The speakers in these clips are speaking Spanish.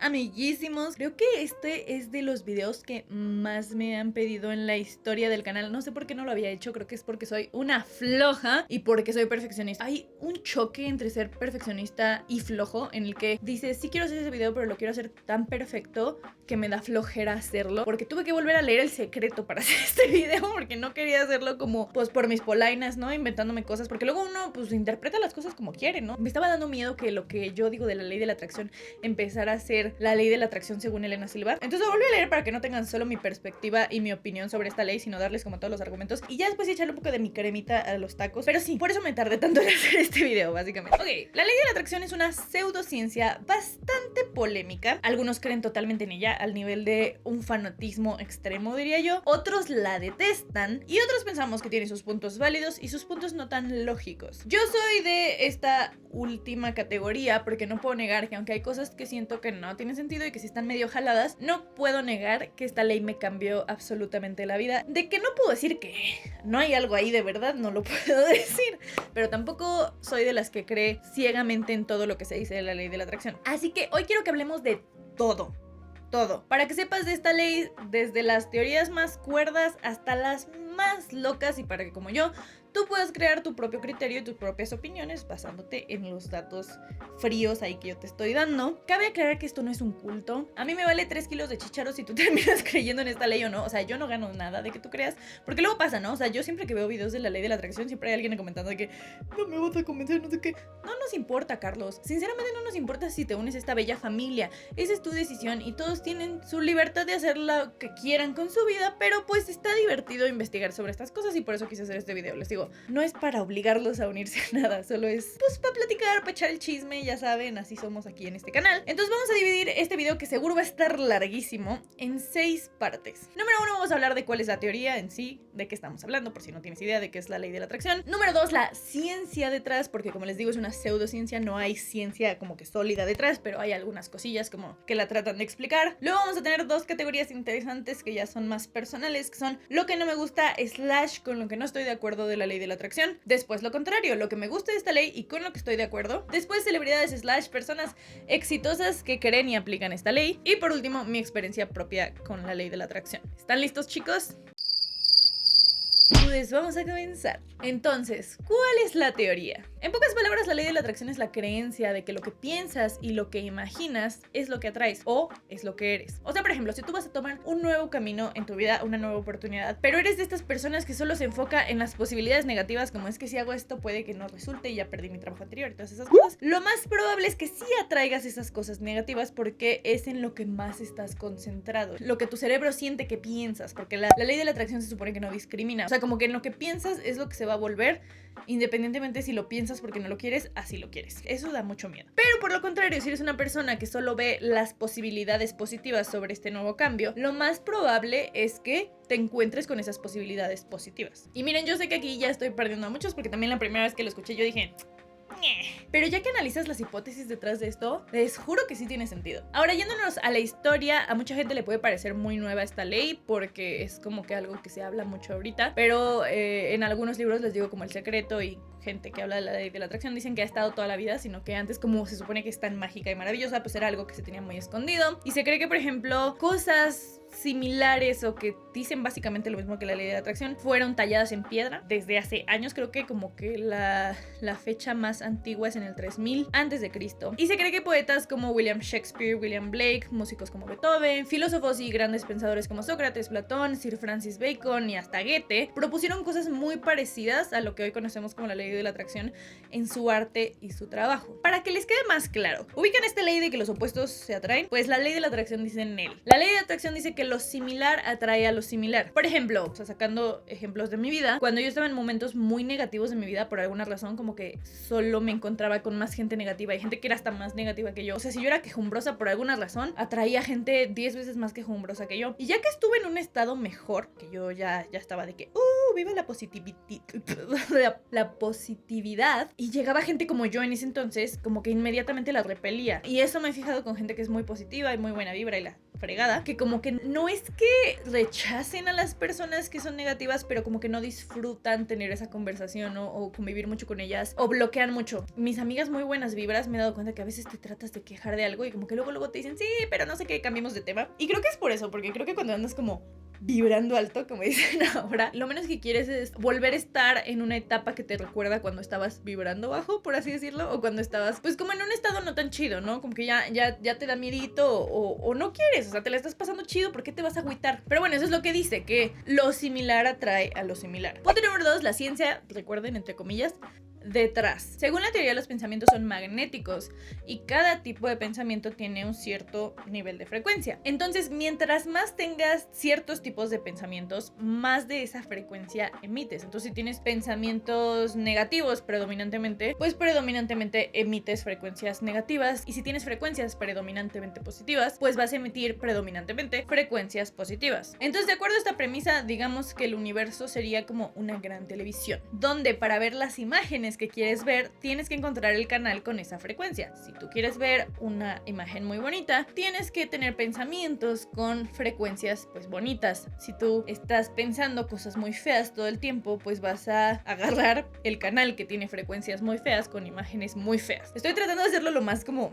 amiguísimos? Creo que este es de los videos que más me han pedido en la historia del canal. No sé por qué no lo había hecho, creo que es porque soy una floja y porque soy perfeccionista. Hay un choque entre ser perfeccionista y flojo en el que dices, sí quiero hacer ese video, pero lo quiero hacer tan perfecto que me da flojera hacerlo, porque tuve que volver a leer El Secreto para hacer este video, porque no quería hacerlo como, pues, por mis polainas, ¿no? Inventándome cosas, porque luego uno, pues, interpreta las cosas como quiere, ¿no? Me estaba dando miedo que lo que yo digo de la ley de la atracción empezara a ser la ley de la atracción según Elena Silva. Entonces lo volví a leer para que no tengan solo mi perspectiva y mi opinión sobre esta ley, sino darles como todos los argumentos y ya después echarle un poco de mi cremita a los tacos. Pero sí, por eso me tardé tanto en hacer este video, básicamente. Ok, la ley de la atracción es una pseudociencia bastante polémica. Algunos creen totalmente en ella, al nivel de un fanatismo extremo, diría yo. Otros la detestan y otros pensamos que tiene sus puntos válidos y sus puntos no tan lógicos. Yo soy de esta última categoría porque no puedo negar que aunque hay cosas que siento que no tienen sentido y que sí están medio jaladas, no puedo negar que esta ley me cambió absolutamente la vida. De que no puedo decir que no hay algo ahí de verdad, no lo puedo decir, pero tampoco soy de las que cree ciegamente en todo lo que se dice de la ley de la atracción. Así que hoy quiero que hablemos de todo. Para que sepas de esta ley desde las teorías más cuerdas hasta las más locas y para que como yo tú puedas crear tu propio criterio y tus propias opiniones basándote en los datos fríos ahí que yo te estoy dando. Cabe aclarar que esto no es un culto. A mí me vale 3 kilos de chícharos si tú terminas creyendo en esta ley o no. O sea, yo no gano nada de que tú creas, porque luego pasa, ¿no? O sea, yo siempre que veo videos de la ley de la atracción siempre hay alguien comentando de que no me vas a convencer, no sé qué. No nos importa, Carlos. Sinceramente no nos importa si te unes a esta bella familia. Esa es tu decisión y todos tienen su libertad de hacer lo que quieran con su vida, pero pues está divertido investigar sobre estas cosas y por eso quise hacer este video. Les digo, no es para obligarlos a unirse a nada, solo es pues para platicar, para echar el chisme, ya saben, así somos aquí en este canal. Entonces vamos a dividir este video, que seguro va a estar larguísimo, en 6 partes. Número 1, vamos a hablar de cuál es la teoría en sí, de qué estamos hablando, por si no tienes idea de qué es la ley de la atracción. Número 2, la ciencia detrás, porque como les digo es una pseudociencia, no hay ciencia como que sólida detrás, pero hay algunas cosillas como que la tratan de explicar. Luego vamos a tener 2 categorías interesantes que ya son más personales, que son lo que no me gusta / con lo que no estoy de acuerdo de la ley de la atracción. Después lo contrario, lo que me gusta de esta ley y con lo que estoy de acuerdo. Después celebridades / personas exitosas que creen y aplican esta ley. Y por último, mi experiencia propia con la ley de la atracción. ¿Están listos, chicos? Pues vamos a comenzar. Entonces, ¿cuál es la teoría? En pocas palabras, la ley de la atracción es la creencia de que lo que piensas y lo que imaginas es lo que atraes o es lo que eres. O sea, por ejemplo, si tú vas a tomar un nuevo camino en tu vida, una nueva oportunidad, pero eres de estas personas que solo se enfoca en las posibilidades negativas, como es que si hago esto puede que no resulte y ya perdí mi trabajo anterior y todas esas cosas, lo más probable es que sí atraigas esas cosas negativas porque es en lo que más estás concentrado, lo que tu cerebro siente que piensas, porque la ley de la atracción se supone que no discrimina. O sea, como que en lo que piensas es lo que se va a volver, independientemente si lo piensas porque no lo quieres, así lo quieres. Eso da mucho miedo. Pero por lo contrario, si eres una persona que solo ve las posibilidades positivas sobre este nuevo cambio, lo más probable es que te encuentres con esas posibilidades positivas. Y miren, yo sé que aquí ya estoy perdiendo a muchos porque también la primera vez que lo escuché yo dije... Pero ya que analizas las hipótesis detrás de esto, les juro que sí tiene sentido. Ahora, yéndonos a la historia, a mucha gente le puede parecer muy nueva esta ley porque es como que algo que se habla mucho ahorita, pero en algunos libros, les digo, como El Secreto y gente que habla de la ley de la atracción, dicen que ha estado toda la vida, sino que antes, como se supone que es tan mágica y maravillosa, pues era algo que se tenía muy escondido. Y se cree que, por ejemplo, cosas similares o que dicen básicamente lo mismo que la ley de la atracción fueron talladas en piedra desde hace años. Creo que como que la fecha más antigua es en el 3000 antes de Cristo. Y se cree que poetas como William Shakespeare, William Blake, músicos como Beethoven, filósofos y grandes pensadores como Sócrates, Platón, Sir Francis Bacon y hasta Goethe propusieron cosas muy parecidas a lo que hoy conocemos como la ley de la atracción en su arte y su trabajo. Para que les quede más claro, ¿ubican esta ley de que los opuestos se atraen? Pues la ley de la atracción dice en él. La ley de la atracción dice que lo similar atrae a lo similar. Por ejemplo, o sea, sacando ejemplos de mi vida, cuando yo estaba en momentos muy negativos de mi vida, por alguna razón, como que solo me encontraba con más gente negativa y gente que era hasta más negativa que yo. O sea, si yo era quejumbrosa por alguna razón, atraía gente 10 veces más quejumbrosa que yo. Y ya que estuve en un estado mejor, que yo ya estaba de que, viva la positividad, y llegaba gente como yo en ese entonces, como que inmediatamente la repelía. Y eso me he fijado con gente que es muy positiva y muy buena vibra y la fregada, que como que no es que rechacen a las personas que son negativas, pero como que no disfrutan tener esa conversación o convivir mucho con ellas, o bloquean mucho. Mis amigas muy buenas vibras, me he dado cuenta que a veces te tratas de quejar de algo y como que luego te dicen, sí, pero no sé qué, cambiemos de tema. Y creo que es por eso, porque creo que cuando andas como vibrando alto, como dicen ahora, lo menos que quieres es volver a estar en una etapa que te recuerda cuando estabas vibrando bajo, por así decirlo, o cuando estabas pues como en un estado no tan chido, ¿no? Como que ya te da miedito o no quieres, o sea, te la estás pasando chido, ¿por qué te vas a agüitar? Pero bueno, eso es lo que dice, que lo similar atrae a lo similar. Punto número 2, la ciencia, recuerden, entre comillas, detrás. Según la teoría, los pensamientos son magnéticos y cada tipo de pensamiento tiene un cierto nivel de frecuencia. Entonces, mientras más tengas ciertos tipos de pensamientos, más de esa frecuencia emites. Entonces, si tienes pensamientos negativos predominantemente, pues predominantemente emites frecuencias negativas, y si tienes frecuencias predominantemente positivas, pues vas a emitir predominantemente frecuencias positivas. Entonces, de acuerdo a esta premisa, digamos que el universo sería como una gran televisión, donde para ver las imágenes que quieres ver, tienes que encontrar el canal con esa frecuencia. Si tú quieres ver una imagen muy bonita, tienes que tener pensamientos con frecuencias pues bonitas. Si tú estás pensando cosas muy feas todo el tiempo, pues vas a agarrar el canal que tiene frecuencias muy feas con imágenes muy feas. Estoy tratando de hacerlo lo más como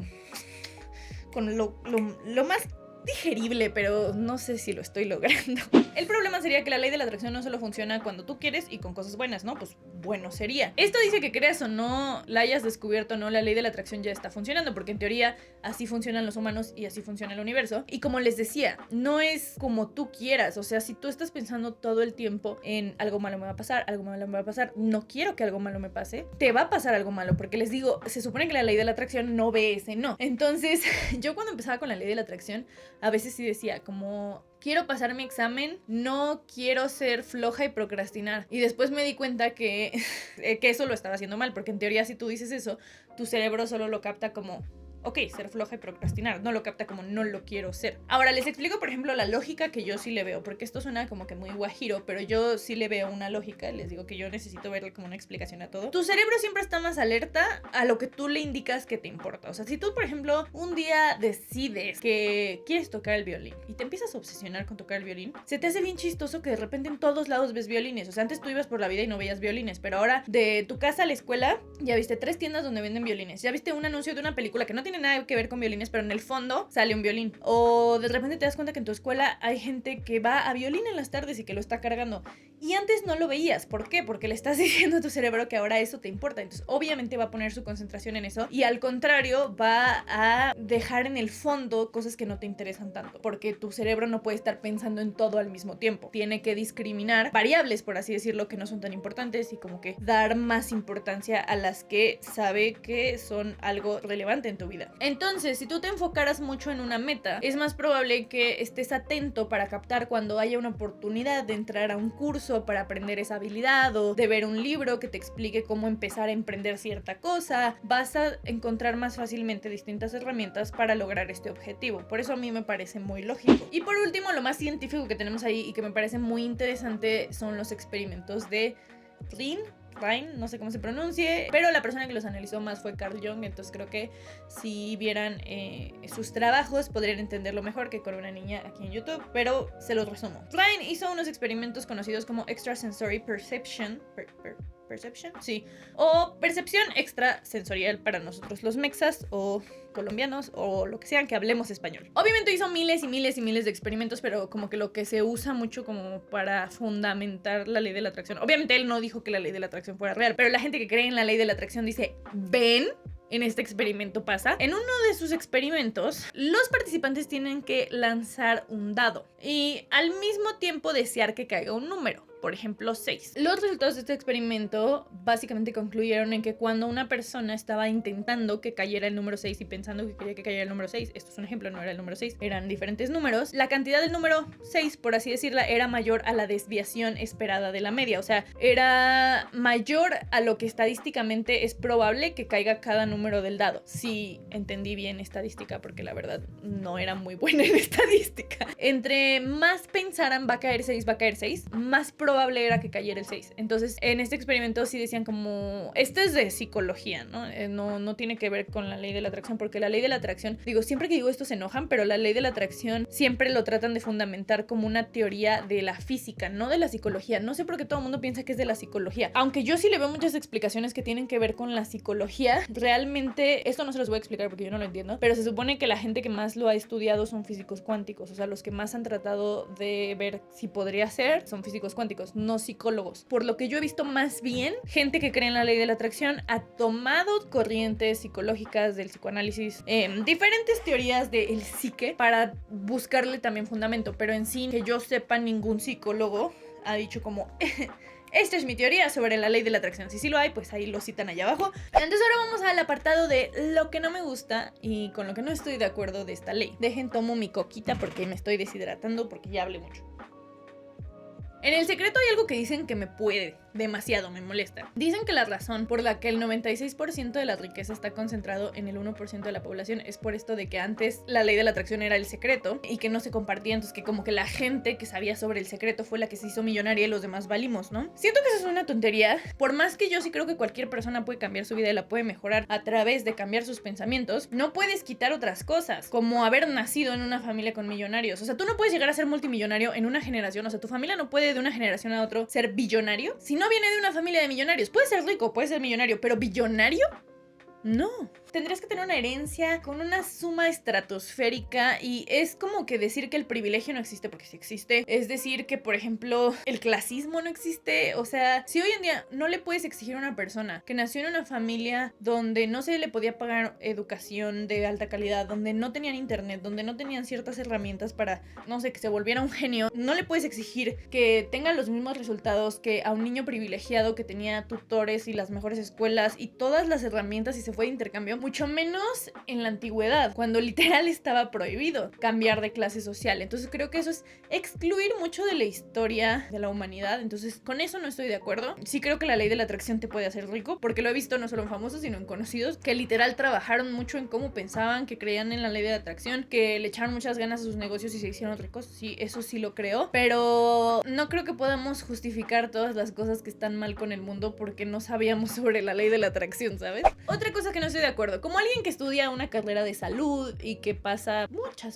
con lo más digerible, pero no sé si lo estoy logrando. El problema sería que la ley de la atracción no solo funciona cuando tú quieres y con cosas buenas, ¿no? Pues bueno sería. Esto dice que creas o no la hayas descubierto o no, la ley de la atracción ya está funcionando, porque en teoría así funcionan los humanos y así funciona el universo. Y como les decía, no es como tú quieras, o sea, si tú estás pensando todo el tiempo en algo malo me va a pasar, algo malo me va a pasar, no quiero que algo malo me pase, te va a pasar algo malo, porque les digo, se supone que la ley de la atracción no ve ese no. Entonces, yo cuando empezaba con la ley de la atracción, a veces sí decía como, quiero pasar mi examen, no quiero ser floja y procrastinar. Y después me di cuenta que eso lo estaba haciendo mal, porque en teoría si tú dices eso, tu cerebro solo lo capta como, ok, ser floja y procrastinar, no lo capta como no lo quiero ser. Ahora les explico, por ejemplo, la lógica que yo sí le veo, porque esto suena como que muy guajiro, pero yo sí le veo una lógica. Les digo que yo necesito verle como una explicación a todo. Tu cerebro siempre está más alerta a lo que tú le indicas que te importa. O sea, si tú, por ejemplo, un día decides que quieres tocar el violín y te empiezas a obsesionar con tocar el violín, se te hace bien chistoso que de repente en todos lados ves violines. O sea, antes tú ibas por la vida y no veías violines, pero ahora de tu casa a la escuela ya viste 3 tiendas donde venden violines, ya viste un anuncio de una película que no tiene nada que ver con violines, pero en el fondo sale un violín. O de repente te das cuenta que en tu escuela hay gente que va a violín en las tardes y que lo está cargando. Y antes no lo veías. ¿Por qué? Porque le estás diciendo a tu cerebro que ahora eso te importa. Entonces obviamente va a poner su concentración en eso, y al contrario va a dejar en el fondo cosas que no te interesan tanto, porque tu cerebro no puede estar pensando en todo al mismo tiempo. Tiene que discriminar variables, por así decirlo, que no son tan importantes, y como que dar más importancia a las que sabe que son algo relevante en tu vida. Entonces, si tú te enfocaras mucho en una meta, es más probable que estés atento para captar cuando haya una oportunidad de entrar a un curso para aprender esa habilidad, o de ver un libro que te explique cómo empezar a emprender cierta cosa. Vas a encontrar más fácilmente distintas herramientas para lograr este objetivo. Por eso a mí me parece muy lógico. Y por último, lo más científico que tenemos ahí y que me parece muy interesante son los experimentos de Rhine, no sé cómo se pronuncie, pero la persona que los analizó más fue Carl Jung. Entonces creo que si vieran sus trabajos podrían entenderlo mejor que con una niña aquí en YouTube, pero se los resumo. Rhine hizo unos experimentos conocidos como Extrasensory Perception, sí, o percepción extrasensorial para nosotros los mexas o colombianos o lo que sean que hablemos español. Obviamente hizo miles y miles y miles de experimentos, pero como que lo que se usa mucho como para fundamentar la ley de la atracción, obviamente él no dijo que la ley de la atracción fuera real, pero la gente que cree en la ley de la atracción dice, ven, en este experimento pasa. En uno de sus experimentos, los participantes tienen que lanzar un dado y al mismo tiempo desear que caiga un número. Por ejemplo, 6. Los resultados de este experimento básicamente concluyeron en que cuando una persona estaba intentando que cayera el número 6 y pensando que quería que cayera el número 6, esto es un ejemplo, no era el número 6, eran diferentes números, la cantidad del número 6, por así decirla, era mayor a la desviación esperada de la media. O sea, era mayor a lo que estadísticamente es probable que caiga cada número del dado. Sí, entendí bien estadística, porque la verdad no era muy buena en estadística. Entre más pensaran va a caer 6, más probable probable era que cayera el 6. Entonces, en este experimento sí decían como, este es de psicología, ¿no? No tiene que ver con la ley de la atracción, porque la ley de la atracción, digo, siempre que digo esto se enojan, pero la ley de la atracción siempre lo tratan de fundamentar como una teoría de la física, no de la psicología. No sé por qué todo el mundo piensa que es de la psicología, aunque yo sí le veo muchas explicaciones que tienen que ver con la psicología. Realmente, esto no se los voy a explicar porque yo no lo entiendo, pero se supone que la gente que más lo ha estudiado son físicos cuánticos, o sea, los que más han tratado de ver si podría ser son físicos cuánticos, no psicólogos. Por lo que yo he visto, más bien gente que cree en la ley de la atracción ha tomado corrientes psicológicas del psicoanálisis, diferentes teorías del psique para buscarle también fundamento, pero en sí, que yo sepa, ningún psicólogo ha dicho como esta es mi teoría sobre la ley de la atracción. Si sí lo hay, pues ahí lo citan allá abajo. Entonces ahora vamos al apartado de lo que no me gusta y con lo que no estoy de acuerdo de esta ley. Dejen, tomo mi coquita porque me estoy deshidratando porque ya hablé mucho. En El Secreto hay algo que dicen que me puede, demasiado, me molesta. Dicen que la razón por la que el 96% de la riqueza está concentrado en el 1% de la población es por esto de que antes la ley de la atracción era el secreto y que no se compartía, entonces que como que la gente que sabía sobre el secreto fue la que se hizo millonaria y los demás valimos, ¿no? Siento que eso es una tontería, por más que yo sí creo que cualquier persona puede cambiar su vida y la puede mejorar a través de cambiar sus pensamientos, no puedes quitar otras cosas, como haber nacido en una familia con millonarios. O sea, tú no puedes llegar a ser multimillonario en una generación, o sea, tu familia no puede de una generación a otro ser billonario si no viene de una familia de millonarios. Puede ser rico, puede ser millonario, pero ¿billonario? No. Tendrías que tener una herencia con una suma estratosférica y es como que decir que el privilegio no existe porque sí existe. Es decir que, por ejemplo, el clasismo no existe. O sea, si hoy en día no le puedes exigir a una persona que nació en una familia donde no se le podía pagar educación de alta calidad, donde no tenían internet, donde no tenían ciertas herramientas para, no sé, que se volviera un genio, no le puedes exigir que tenga los mismos resultados que a un niño privilegiado que tenía tutores y las mejores escuelas y todas las herramientas y se fue de intercambio, mucho menos en la antigüedad, cuando literal estaba prohibido cambiar de clase social. Entonces creo que eso es excluir mucho de la historia de la humanidad. Entonces con eso no estoy de acuerdo. Sí creo que la ley de la atracción te puede hacer rico, porque lo he visto no solo en famosos, sino en conocidos, que literal trabajaron mucho en cómo pensaban, que creían en la ley de la atracción, que le echaron muchas ganas a sus negocios y se hicieron ricos. Sí, eso sí lo creo, pero no creo que podamos justificar todas las cosas que están mal con el mundo porque no sabíamos sobre la ley de la atracción, ¿sabes? Otra cosa que no estoy de acuerdo, como alguien que estudia una carrera de salud y que pasa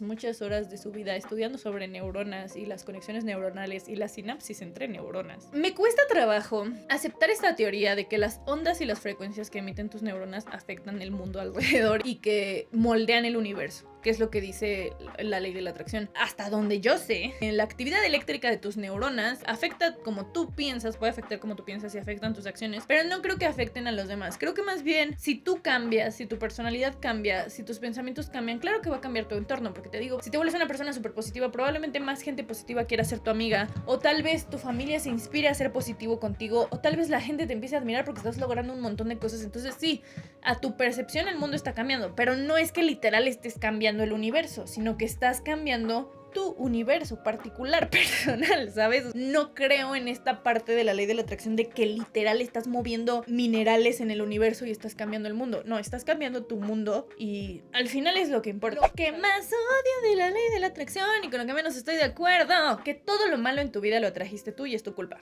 muchas horas de su vida estudiando sobre neuronas y las conexiones neuronales y la sinapsis entre neuronas, me cuesta trabajo aceptar esta teoría de que las ondas y las frecuencias que emiten tus neuronas afectan el mundo alrededor y que moldean el universo, que es lo que dice la ley de la atracción. Hasta donde yo sé, la actividad eléctrica de tus neuronas afecta como tú piensas, puede afectar como tú piensas y afectan tus acciones, pero no creo que afecten a los demás. Creo que más bien, si tú cambias, si tu personalidad cambia, si tus pensamientos cambian, claro que va a cambiar tu entorno, porque te digo, si te vuelves una persona súper positiva, probablemente más gente positiva quiera ser tu amiga, o tal vez tu familia se inspire a ser positivo contigo, o tal vez la gente te empiece a admirar porque estás logrando un montón de cosas. Entonces sí, a tu percepción el mundo está cambiando, pero no es que literal estés cambiando el universo, sino que estás cambiando tu universo particular, personal, ¿sabes? No creo en esta parte de la ley de la atracción de que literal estás moviendo minerales en el universo y estás cambiando el mundo. No, estás cambiando tu mundo y al final es lo que importa. Lo que más odio de la ley de la atracción y con lo que menos estoy de acuerdo, que todo lo malo en tu vida lo atrajiste tú y es tu culpa.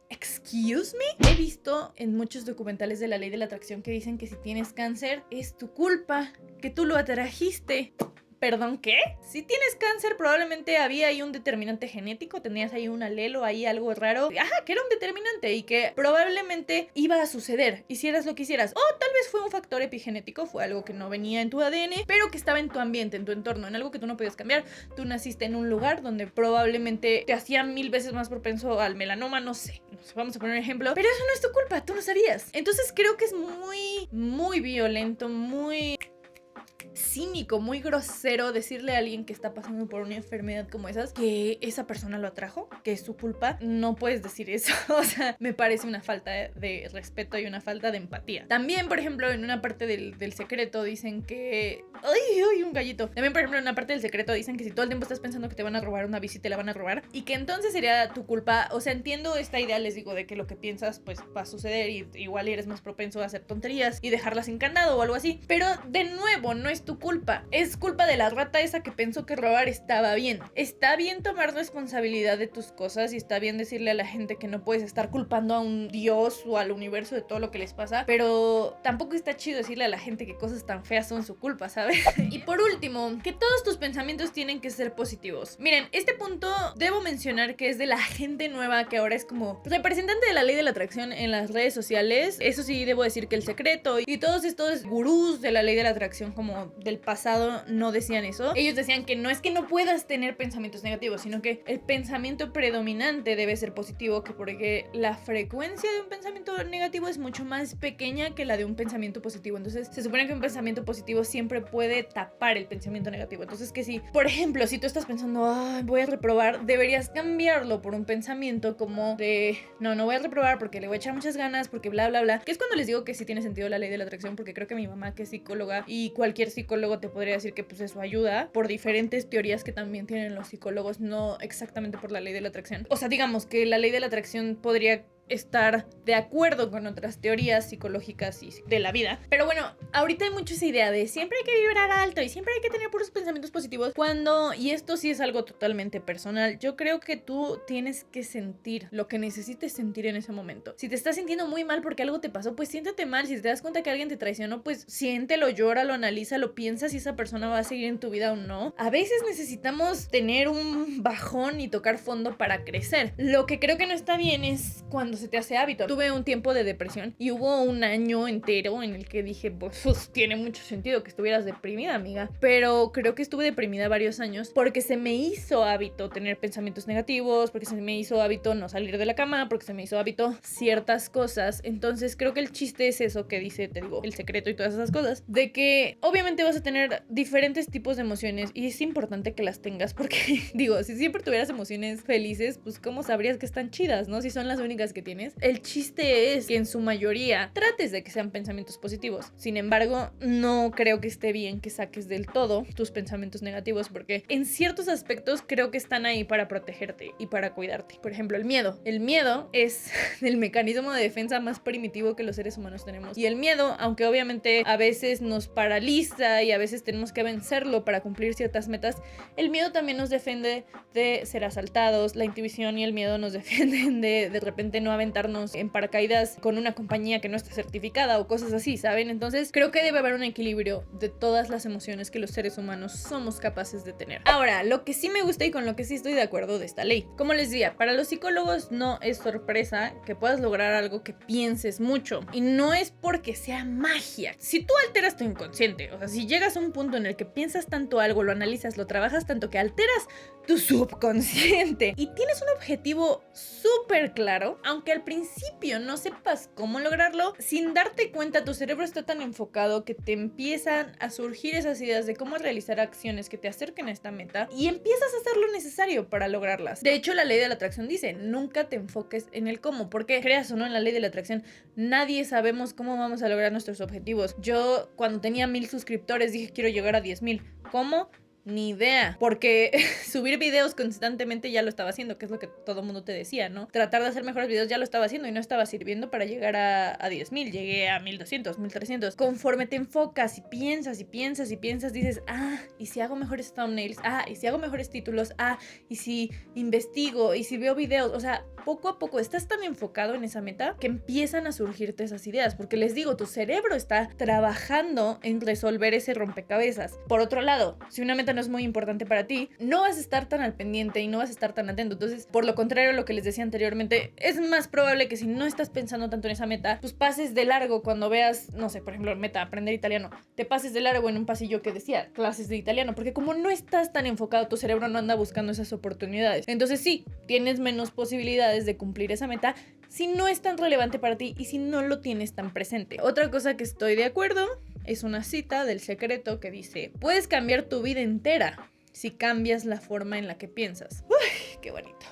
¿Excuse me? He visto en muchos documentales de la ley de la atracción que dicen que si tienes cáncer es tu culpa, que tú lo atrajiste. ¿Perdón, qué? Si tienes cáncer, probablemente había ahí un determinante genético, tenías ahí un alelo, ahí algo raro. Ajá, que era un determinante y que probablemente iba a suceder, hicieras lo que hicieras. O tal vez fue un factor epigenético, fue algo que no venía en tu ADN, pero que estaba en tu ambiente, en tu entorno, en algo que tú no podías cambiar. Tú naciste en un lugar donde probablemente te hacía 1000 veces más propenso al melanoma, no sé. Vamos a poner un ejemplo. Pero eso no es tu culpa, tú no sabías. Entonces creo que es muy violento, muy cínico, muy grosero decirle a alguien que está pasando por una enfermedad como esas que esa persona lo atrajo, que es su culpa. No puedes decir eso. O sea, me parece una falta de respeto y una falta de empatía. También, por ejemplo, en una parte del secreto dicen que... ¡Ay, un gallito! También, por ejemplo, en una parte del secreto dicen que si todo el tiempo estás pensando que te van a robar una bici, te la van a robar y que entonces sería tu culpa. O sea, entiendo esta idea, les digo, de que lo que piensas pues va a suceder y igual eres más propenso a hacer tonterías y dejarlas sin candado o algo así. Pero, de nuevo, no es tu culpa. Es culpa de la rata esa que pensó que robar estaba bien. Está bien tomar responsabilidad de tus cosas y está bien decirle a la gente que no puedes estar culpando a un dios o al universo de todo lo que les pasa, pero tampoco está chido decirle a la gente que cosas tan feas son su culpa, ¿sabes? Y por último, que todos tus pensamientos tienen que ser positivos. Miren, este punto debo mencionar que es de la gente nueva que ahora es como representante de la ley de la atracción en las redes sociales. Eso sí, debo decir que El Secreto y todos estos gurús de la ley de la atracción como del pasado no decían eso. Ellos decían que no es que no puedas tener pensamientos negativos, sino que el pensamiento predominante debe ser positivo, que porque la frecuencia de un pensamiento negativo es mucho más pequeña que la de un pensamiento positivo. Entonces se supone que un pensamiento positivo siempre puede tapar el pensamiento negativo. Entonces que si, por ejemplo, si tú estás pensando, voy a reprobar, deberías cambiarlo por un pensamiento como de, no voy a reprobar porque le voy a echar muchas ganas, porque bla, bla, bla. Que es cuando les digo que sí tiene sentido la ley de la atracción, porque creo que mi mamá, que es psicóloga, y cualquier psicólogo te podría decir que pues eso ayuda por diferentes teorías que también tienen los psicólogos, no exactamente por la ley de la atracción. O sea, digamos que la ley de la atracción podría estar de acuerdo con otras teorías psicológicas y de la vida. Pero bueno, ahorita hay mucho esa idea de siempre hay que vibrar alto y siempre hay que tener puros pensamientos positivos, cuando, y esto sí es algo totalmente personal, yo creo que tú tienes que sentir lo que necesites sentir en ese momento. Si te estás sintiendo muy mal porque algo te pasó, pues siéntate mal. Si te das cuenta que alguien te traicionó, pues siéntelo, llóralo, analízalo, piensa si esa persona va a seguir en tu vida o no. A veces necesitamos tener un bajón y tocar fondo para crecer. Lo que creo que no está bien es cuando se te hace hábito. Tuve un tiempo de depresión y hubo un año entero en el que dije, pues tiene mucho sentido que estuvieras deprimida, amiga. Pero creo que estuve deprimida varios años porque se me hizo hábito tener pensamientos negativos, porque se me hizo hábito no salir de la cama, porque se me hizo hábito ciertas cosas. Entonces creo que el chiste es eso que dice, te digo, El Secreto y todas esas cosas, de que obviamente vas a tener diferentes tipos de emociones y es importante que las tengas, porque digo, si siempre tuvieras emociones felices, pues cómo sabrías que están chidas, ¿no? Si son las únicas que tienes. El chiste es que en su mayoría trates de que sean pensamientos positivos. Sin embargo, no creo que esté bien que saques del todo tus pensamientos negativos, porque en ciertos aspectos creo que están ahí para protegerte y para cuidarte. Por ejemplo, el miedo. El miedo es el mecanismo de defensa más primitivo que los seres humanos tenemos. Y el miedo, aunque obviamente a veces nos paraliza y a veces tenemos que vencerlo para cumplir ciertas metas, el miedo también nos defiende de ser asaltados. La intuición y el miedo nos defienden de repente no aventarnos en paracaídas con una compañía que no está certificada o cosas así, ¿saben? Entonces creo que debe haber un equilibrio de todas las emociones que los seres humanos somos capaces de tener. Ahora, lo que sí me gusta y con lo que sí estoy de acuerdo de esta ley, como les decía, para los psicólogos no es sorpresa que puedas lograr algo que pienses mucho, y no es porque sea magia. Si tú alteras tu inconsciente, o sea, si llegas a un punto en el que piensas tanto algo, lo analizas, lo trabajas tanto que alteras tu subconsciente y tienes un objetivo súper claro, aunque al principio no sepas cómo lograrlo, sin darte cuenta tu cerebro está tan enfocado que te empiezan a surgir esas ideas de cómo realizar acciones que te acerquen a esta meta y empiezas a hacer lo necesario para lograrlas. De hecho, la ley de la atracción dice, nunca te enfoques en el cómo, porque creas o no, en la ley de la atracción nadie sabemos cómo vamos a lograr nuestros objetivos. Yo cuando tenía 1000 suscriptores dije quiero llegar a 10,000. ¿Cómo? Ni idea, porque subir videos constantemente ya lo estaba haciendo, que es lo que todo el mundo te decía, ¿no? Tratar de hacer mejores videos ya lo estaba haciendo y no estaba sirviendo para llegar a 10,000, llegué a 1200, 1300. Conforme te enfocas y piensas y piensas y piensas, dices, y si hago mejores thumbnails, y si hago mejores títulos, y si investigo, y si veo videos, o sea, poco a poco estás tan enfocado en esa meta que empiezan a surgirte esas ideas, porque les digo, tu cerebro está trabajando en resolver ese rompecabezas. Por otro lado, si una meta no es muy importante para ti, no vas a estar tan al pendiente y no vas a estar tan atento. Entonces, por lo contrario a lo que les decía anteriormente, es más probable que si no estás pensando tanto en esa meta, pues pases de largo cuando veas, no sé, por ejemplo, meta, aprender italiano, te pases de largo en un pasillo que decía clases de italiano, porque como no estás tan enfocado, tu cerebro no anda buscando esas oportunidades. Entonces sí, tienes menos posibilidades de cumplir esa meta si no es tan relevante para ti y si no lo tienes tan presente. Otra cosa que estoy de acuerdo es una cita del Secreto que dice, puedes cambiar tu vida entera si cambias la forma en la que piensas. Uy, qué bonito.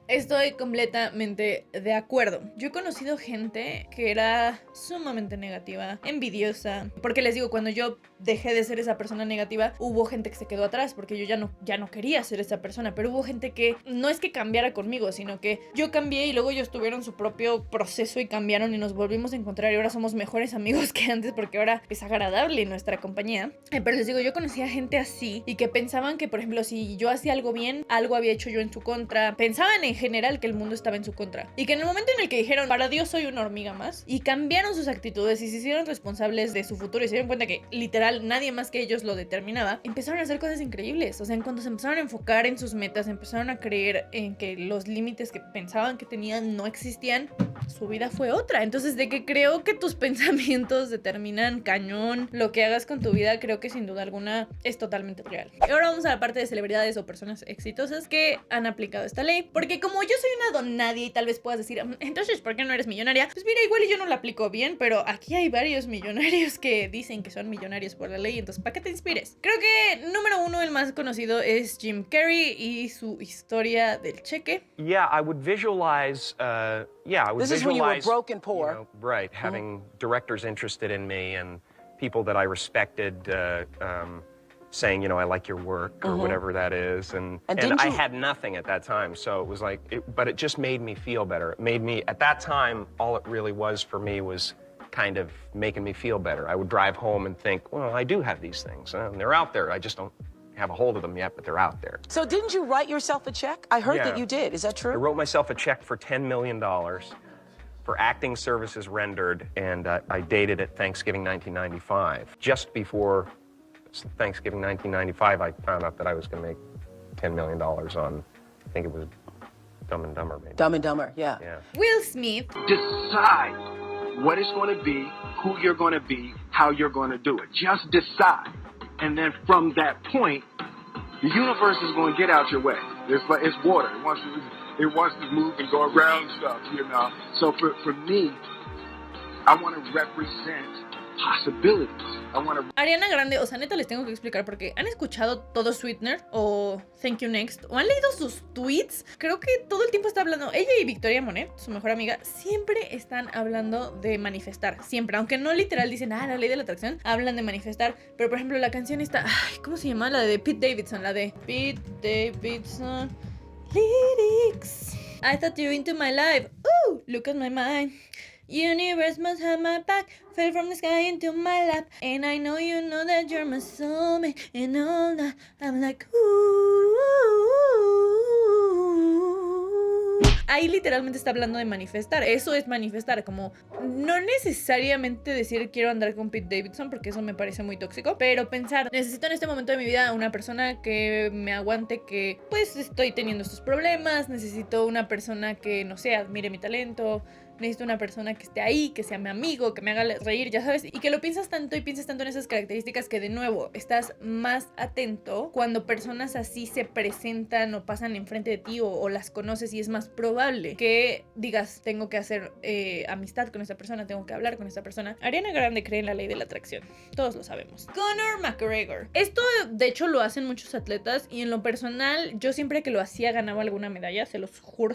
Estoy completamente de acuerdo. Yo he conocido gente que era sumamente negativa, envidiosa, porque les digo, cuando yo dejé de ser esa persona negativa, hubo gente que se quedó atrás porque yo ya no quería ser esa persona, pero hubo gente que no es que cambiara conmigo, sino que yo cambié y luego ellos tuvieron su propio proceso y cambiaron y nos volvimos a encontrar y ahora somos mejores amigos que antes porque ahora es agradable nuestra compañía. Pero les digo, yo conocía gente así y que pensaban que, por ejemplo, si yo hacía algo bien, algo había hecho yo en su contra. Pensaban en general que el mundo estaba en su contra. Y que en el momento en el que dijeron, para Dios soy una hormiga más, y cambiaron sus actitudes y se hicieron responsables de su futuro y se dieron cuenta que literal nadie más que ellos lo determinaba, empezaron a hacer cosas increíbles. O sea, en cuanto se empezaron a enfocar en sus metas, empezaron a creer en que los límites que pensaban que tenían no existían, su vida fue otra. Entonces, de que creo que tus pensamientos determinan cañón lo que hagas con tu vida, creo que sin duda alguna es totalmente real. Y ahora vamos a la parte de celebridades o personas exitosas que han aplicado esta ley, porque como yo soy una don nadie y tal vez puedas decir, entonces ¿por qué no eres millonaria? Pues mira, igual y yo no la aplico bien, pero aquí hay varios millonarios que dicen que son millonarios por la ley, entonces ¿para qué te inspires? Creo que número uno, el más conocido, es Jim Carrey y su historia del cheque. Yeah, I would visualize, This is when you were broke and poor. You know, right, having directors interested in me and people that I respected saying, you know, I like your work or whatever that is. And I had nothing at that time. So it was like, but it just made me feel better. It made me, at that time, all it really was for me was kind of making me feel better. I would drive home and think, well, I do have these things and they're out there. I just don't have a hold of them yet, but they're out there. So didn't you write yourself a check? I heard that you did. Is that true? I wrote myself a check for $10 million for acting services rendered, and I dated it Thanksgiving 1995. Just before Thanksgiving 1995, I found out that I was going to make $10 million on, I think it was Dumb and Dumber, maybe. Dumb and Dumber, yeah. Will Smith. Decide what it's going to be, who you're going to be, how you're going to do it. Just decide. And then from that point, the universe is going to get out your way. It's water. It wants to move and go around stuff, you know. So for me, I want to represent possibilities. Ariana Grande, o sea, neta les tengo que explicar porque han escuchado todo Sweetener o Thank You Next o han leído sus tweets. Creo que todo el tiempo está hablando, ella y Victoria Monet, su mejor amiga, siempre están hablando de manifestar, siempre, aunque no literal dicen, la ley de la atracción, hablan de manifestar. Pero por ejemplo la canción está, ¿cómo se llama? La de Pete Davidson, Lyrics. I thought you were into my life. Ooh, look at my mind. Universe must have my back. Fell from the sky into my lap. And I know you know that you're my soulmate. And all that I'm like, ooh. Ahí literalmente está hablando de manifestar. Eso es manifestar, como no necesariamente decir quiero andar con Pete Davidson porque eso me parece muy tóxico, pero pensar, necesito en este momento de mi vida una persona que me aguante, que pues estoy teniendo estos problemas, necesito una persona que, no sé, admire mi talento, necesito una persona que esté ahí, que sea mi amigo, que me haga reír, ya sabes, y que lo piensas tanto y piensas tanto en esas características que de nuevo estás más atento cuando personas así se presentan o pasan enfrente de ti o las conoces, y es más probable que digas, tengo que hacer amistad con esta persona, tengo que hablar con esta persona. Ariana Grande cree en la ley de la atracción, todos lo sabemos. Conor McGregor, esto de hecho lo hacen muchos atletas y en lo personal yo siempre que lo hacía ganaba alguna medalla, se los juro,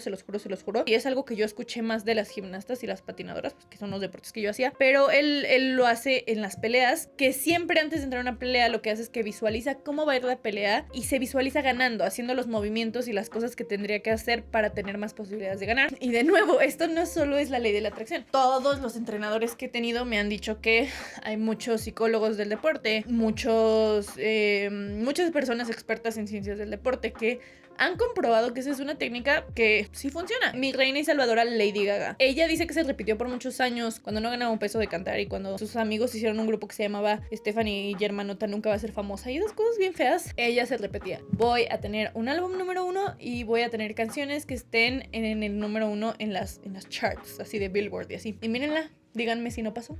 y es algo que yo escuché más de las gimnastas y las patinadoras, pues, que son los deportes que yo hacía, pero él lo hace en las peleas, que siempre antes de entrar a una pelea lo que hace es que visualiza cómo va a ir la pelea y se visualiza ganando, haciendo los movimientos y las cosas que tendría que hacer para tener más posibilidades de ganar. Y de nuevo, esto no solo es la ley de la atracción. Todos los entrenadores que he tenido me han dicho que hay muchos psicólogos del deporte, muchas personas expertas en ciencias del deporte que han comprobado que esa es una técnica que sí funciona. Mi reina y salvadora Lady Gaga, ella dice que se repitió por muchos años cuando no ganaba un peso de cantar y cuando sus amigos hicieron un grupo que se llamaba Stephanie Germanota nunca va a ser famosa y esas cosas bien feas. Ella se repetía, voy a tener un álbum número 1 y voy a tener canciones que estén en el número 1 en las charts, así de Billboard y así. Y mírenla, díganme si no pasó.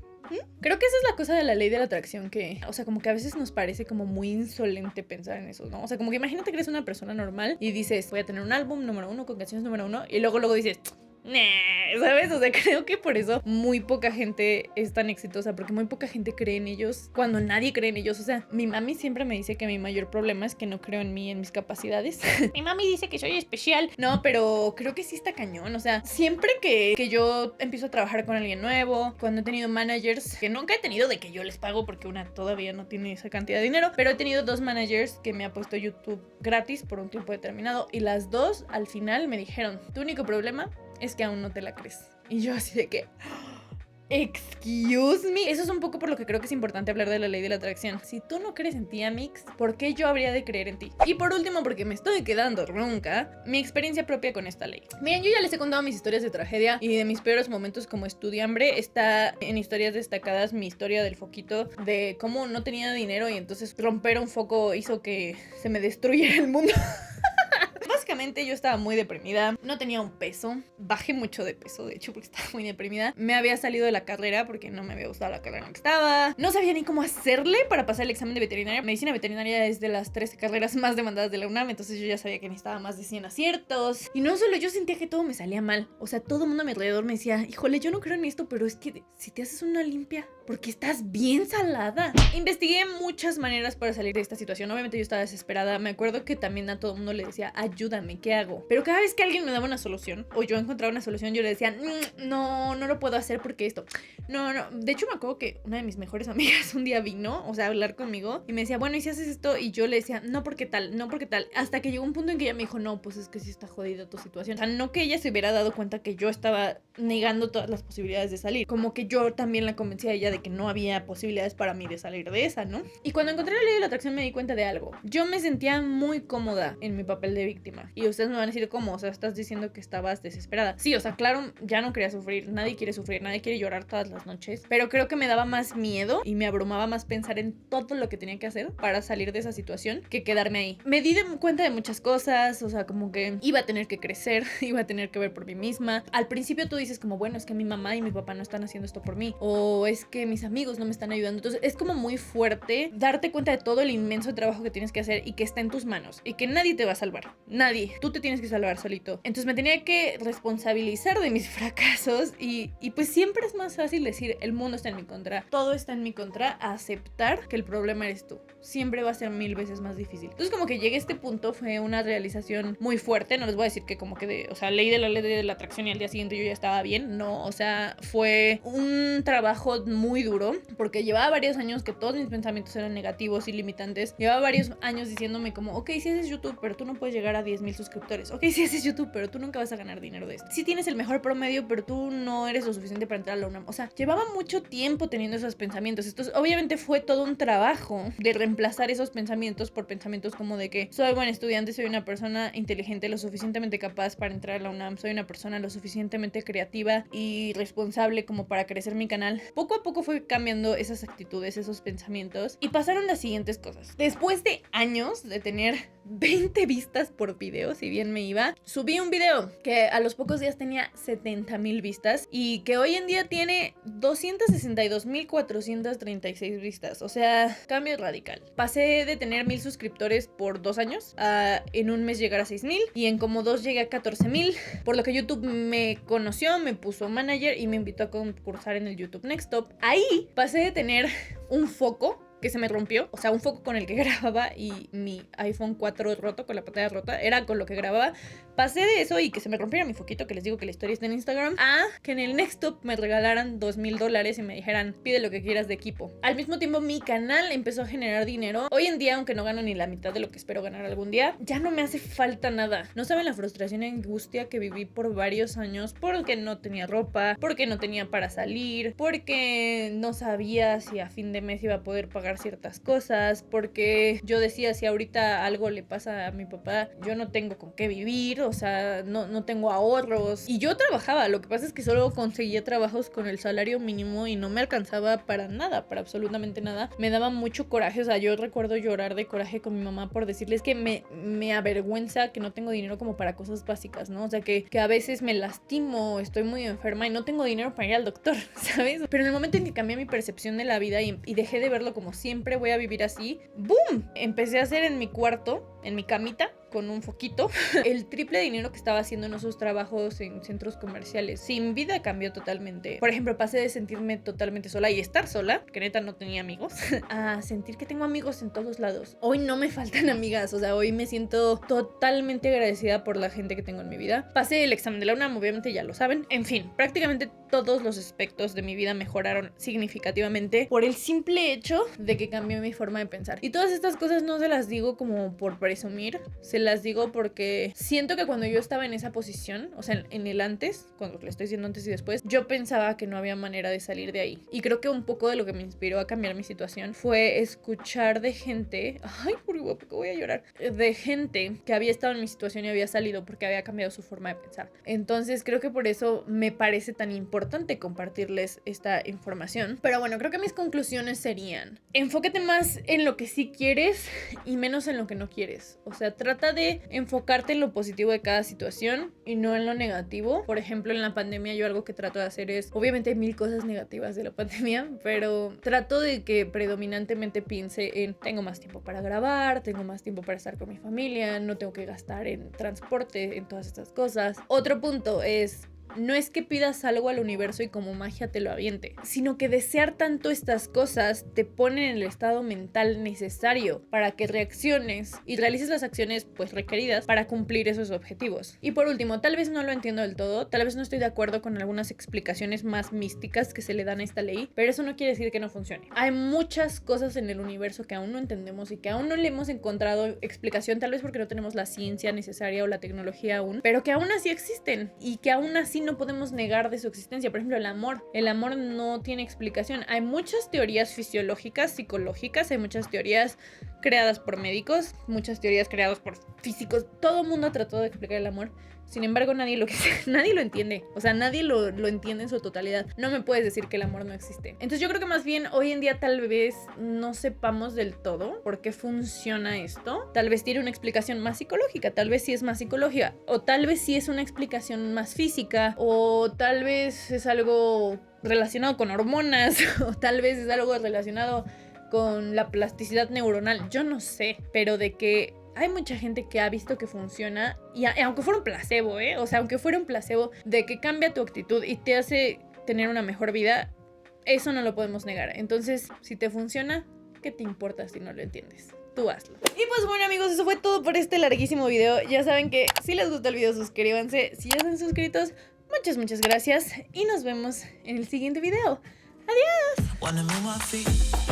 Creo que esa es la cosa de la ley de la atracción que, o sea, como que a veces nos parece como muy insolente pensar en eso, ¿no? O sea, como que imagínate que eres una persona normal y dices, voy a tener un álbum número 1 con canciones número 1 y luego dices, ¿Sabes? O sea, creo que por eso muy poca gente es tan exitosa, porque muy poca gente cree en ellos cuando nadie cree en ellos. O sea, mi mami siempre me dice que mi mayor problema es que no creo en mí, en mis capacidades. Mi mami dice que soy especial. No, pero creo que sí está cañón. O sea, siempre que yo empiezo a trabajar con alguien nuevo, cuando he tenido managers, que nunca he tenido de que yo les pago porque una todavía no tiene esa cantidad de dinero, pero he tenido 2 managers que me ha puesto YouTube gratis por un tiempo determinado, y las 2 al final me dijeron: tu único problema es que aún no te la crees. Y yo así de que... Excuse me. Eso es un poco por lo que creo que es importante hablar de la ley de la atracción. Si tú no crees en ti, Amix, ¿por qué yo habría de creer en ti? Y por último, porque me estoy quedando ronca, mi experiencia propia con esta ley. Miren, yo ya les he contado mis historias de tragedia y de mis peores momentos como estudiambre. Está en historias destacadas mi historia del foquito, de cómo no tenía dinero y entonces romper un foco hizo que se me destruyera el mundo. Básicamente yo estaba muy deprimida, no tenía un peso, bajé mucho de peso de hecho porque estaba muy deprimida. Me había salido de la carrera porque no me había gustado la carrera en la que estaba, no sabía ni cómo hacerle para pasar el examen de veterinaria. Medicina veterinaria es de las 13 carreras más demandadas de la UNAM, entonces yo ya sabía que necesitaba más de 100 aciertos. Y no solo yo sentía que todo me salía mal, o sea, todo el mundo a mi alrededor me decía: híjole, yo no creo en esto, pero es que si te haces una limpia, porque estás bien salada. Investigué muchas maneras para salir de esta situación. Obviamente yo estaba desesperada. Me acuerdo que también a todo el mundo le decía: ayúdame, ¿qué hago? Pero cada vez que alguien me daba una solución o yo encontraba una solución, yo le decía: no lo puedo hacer porque esto. No. De hecho me acuerdo que una de mis mejores amigas un día vino, o sea, a hablar conmigo y me decía: bueno, ¿y si haces esto? Y yo le decía: no porque tal. Hasta que llegó un punto en que ella me dijo: no, pues es que sí está jodida tu situación. O sea, no que ella se hubiera dado cuenta que yo estaba negando todas las posibilidades de salir, como que yo también la convencí a ella de que no había posibilidades para mí de salir de esa, ¿no? Y cuando encontré la ley de la atracción me di cuenta de algo. Yo me sentía muy cómoda en mi papel de víctima. Y ustedes me van a decir: ¿cómo? O sea, estás diciendo que estabas desesperada. Sí, o sea, claro, ya no quería sufrir. Nadie quiere sufrir, nadie quiere llorar todas las noches. Pero creo que me daba más miedo y me abrumaba más pensar en todo lo que tenía que hacer para salir de esa situación que quedarme ahí. Me di cuenta de muchas cosas, o sea, como que iba a tener que crecer, iba a tener que ver por mí misma. Al principio tú dices como: bueno, es que mi mamá y mi papá no están haciendo esto por mí, o es que mis amigos no me están ayudando. Entonces es como muy fuerte darte cuenta de todo el inmenso trabajo que tienes que hacer y que está en tus manos y que nadie te va a salvar, nadie, tú te tienes que salvar solito. Entonces me tenía que responsabilizar de mis fracasos y pues siempre es más fácil decir: el mundo está en mi contra, todo está en mi contra, a aceptar que el problema eres tú. Siempre va a ser 1000 veces más difícil. Entonces como que llegué a este punto, fue una realización muy fuerte. No les voy a decir que como que o sea, leí de la ley de la atracción y al día siguiente yo ya estaba bien, no, o sea, fue un trabajo muy duro porque llevaba varios años que todos mis pensamientos eran negativos y limitantes. Llevaba varios años diciéndome como: ok, si haces YouTube, pero tú no puedes llegar a 10,000 suscriptores. Ok, si haces YouTube, pero tú nunca vas a ganar dinero de esto. Si tienes el mejor promedio, pero tú no eres lo suficiente para entrar a la UNAM. O sea, llevaba mucho tiempo teniendo esos pensamientos. Entonces, obviamente fue todo un trabajo de reemplazar esos pensamientos por pensamientos como de que soy buen estudiante, soy una persona inteligente, lo suficientemente capaz para entrar a la UNAM, soy una persona lo suficientemente creativa y responsable como para crecer mi canal. Poco a poco fue cambiando esas actitudes, esos pensamientos, y pasaron las siguientes cosas. Después de años de tener 20 vistas por video, si bien me iba, subí un video que a los pocos días tenía 70,000 vistas y que hoy en día tiene 262,436 vistas. O sea, cambio radical. Pasé de tener 1000 suscriptores por 2 años a en un mes llegar a 6,000 y en como 2 llegué a 14,000, por lo que YouTube me conoció, me puso manager y me invitó a concursar en el YouTube Next Top. Ahí pasé de tener un foco que se me rompió, o sea, un foco con el que grababa y mi iPhone 4 roto, con la pantalla rota, era con lo que grababa. Pasé de eso y que se me rompiera mi foquito, que les digo que la historia está en Instagram, a que en el Next Top me regalaran $2,000 y me dijeran: pide lo que quieras de equipo. Al mismo tiempo mi canal empezó a generar dinero. Hoy en día, aunque no gano ni la mitad de lo que espero ganar algún día, ya no me hace falta nada. No saben la frustración y angustia que viví por varios años porque no tenía ropa, porque no tenía para salir, porque no sabía si a fin de mes iba a poder pagar ciertas cosas, porque yo decía: si ahorita algo le pasa a mi papá, yo no tengo con qué vivir, o sea, no tengo ahorros. Y yo trabajaba, lo que pasa es que solo conseguía trabajos con el salario mínimo y no me alcanzaba para nada, para absolutamente nada. Me daba mucho coraje, o sea, yo recuerdo llorar de coraje con mi mamá por decirles que me avergüenza que no tengo dinero como para cosas básicas, ¿no? O sea, que a veces me lastimo, estoy muy enferma y no tengo dinero para ir al doctor, ¿sabes? Pero en el momento en que cambié mi percepción de la vida y dejé de verlo como siempre voy a vivir así, ¡boom! Empecé a hacer en mi cuarto, en mi camita, con un foquito, el triple de dinero que estaba haciendo en esos trabajos en centros comerciales. Sí, mi vida cambió totalmente. Por ejemplo, pasé de sentirme totalmente sola y estar sola, que neta no tenía amigos, a sentir que tengo amigos en todos lados. Hoy no me faltan amigas, o sea, hoy me siento totalmente agradecida por la gente que tengo en mi vida. Pasé el examen de la UNAM, obviamente ya lo saben. En fin, prácticamente todos los aspectos de mi vida mejoraron significativamente por el simple hecho de que cambió mi forma de pensar. Y todas estas cosas no se las digo como por presumir, se las digo porque siento que cuando yo estaba en esa posición, o sea, en el antes, cuando le estoy diciendo antes y después, yo pensaba que no había manera de salir de ahí. Y creo que un poco de lo que me inspiró a cambiar mi situación fue escuchar de gente, ay, por guapo, que voy a llorar, de gente que había estado en mi situación y había salido porque había cambiado su forma de pensar. Entonces creo que por eso me parece tan importante compartirles esta información. Pero bueno, creo que mis conclusiones serían: enfócate más en lo que sí quieres y menos en lo que no quieres. O sea, trata de enfocarte en lo positivo de cada situación y no en lo negativo. Por ejemplo, en la pandemia yo algo que trato de hacer es, obviamente hay mil cosas negativas de la pandemia, pero trato de que predominantemente piense en: tengo más tiempo para grabar, tengo más tiempo para estar con mi familia, no tengo que gastar en transporte, en todas estas cosas. Otro punto es: no es que pidas algo al universo y como magia te lo aviente, sino que desear tanto estas cosas te pone en el estado mental necesario para que reacciones y realices las acciones pues requeridas para cumplir esos objetivos. Y por último, tal vez no lo entiendo del todo, tal vez no estoy de acuerdo con algunas explicaciones más místicas que se le dan a esta ley, pero eso no quiere decir que no funcione. Hay muchas cosas en el universo que aún no entendemos y que aún no le hemos encontrado explicación, tal vez porque no tenemos la ciencia necesaria o la tecnología aún, pero que aún así existen y que aún así no podemos negar de su existencia. Por ejemplo, el amor no tiene explicación. Hay muchas teorías fisiológicas, psicológicas, hay muchas teorías creadas por médicos, muchas teorías creadas por físicos. Todo el mundo ha tratado de explicar el amor. Sin embargo, nadie lo entiende. O sea, nadie lo entiende en su totalidad. No me puedes decir que el amor no existe. Entonces yo creo que más bien hoy en día tal vez no sepamos del todo por qué funciona esto. Tal vez tiene una explicación más psicológica, tal vez sí es más psicológica, o tal vez sí es una explicación más física, o tal vez es algo relacionado con hormonas, o tal vez es algo relacionado con la plasticidad neuronal. Yo no sé, pero de que hay mucha gente que ha visto que funciona, y aunque fuera un placebo, o sea, aunque fuera un placebo, de que cambia tu actitud y te hace tener una mejor vida, eso no lo podemos negar. Entonces, si te funciona, ¿qué te importa si no lo entiendes? Tú hazlo. Y pues bueno, amigos, eso fue todo por este larguísimo video. Ya saben que si les gusta el video, suscríbanse. Si ya están suscritos, muchas gracias y nos vemos en el siguiente video. ¡Adiós!